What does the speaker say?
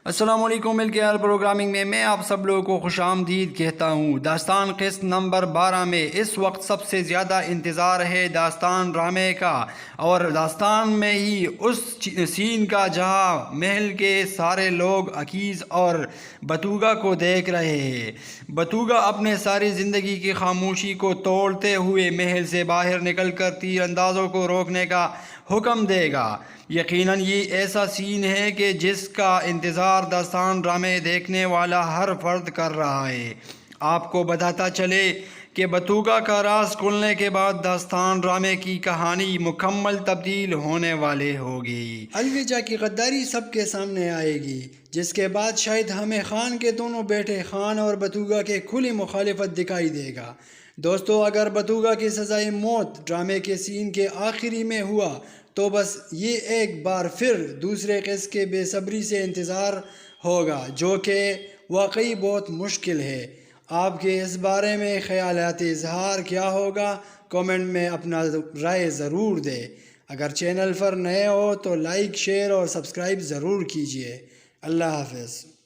السلام علیکم، مل کے آر پروگرامنگ میں آپ سب لوگوں کو خوش آمدید کہتا ہوں۔ داستان قسط نمبر 12 میں اس وقت سب سے زیادہ انتظار ہے داستان ڈرامے کا، اور داستان میں ہی اس سین کا جہاں محل کے سارے لوگ عکیز اور بتوگا کو دیکھ رہے ہیں۔ بتوگا اپنے ساری زندگی کی خاموشی کو توڑتے ہوئے محل سے باہر نکل کر تیر اندازوں کو روکنے کا حکم دے گا۔ یقیناً یہ ایسا سین ہے کہ جس کا انتظار داستان ڈرامے دیکھنے والا ہر فرد کر رہا ہے۔ آپ کو بتاتا چلے کہ بتوگا کا راز کھلنے کے بعد داستان ڈرامے کی کہانی مکمل تبدیل ہونے والے ہوگی۔ الوجا کی غداری سب کے سامنے آئے گی، جس کے بعد شاید ہمیں خان کے دونوں بیٹے خان اور بتوگا کے کھلی مخالفت دکھائی دے گا۔ دوستو، اگر بتوگا کی سزائے موت ڈرامے کے سین کے آخری میں ہوا تو بس یہ ایک بار پھر دوسرے قسط کے بے صبری سے انتظار ہوگا، جو کہ واقعی بہت مشکل ہے۔ آپ کے اس بارے میں خیالات اظہار کیا ہوگا؟ کومنٹ میں اپنا رائے ضرور دیں۔ اگر چینل پر نئے ہو تو لائک، شیئر اور سبسکرائب ضرور کیجیے۔ اللہ حافظ۔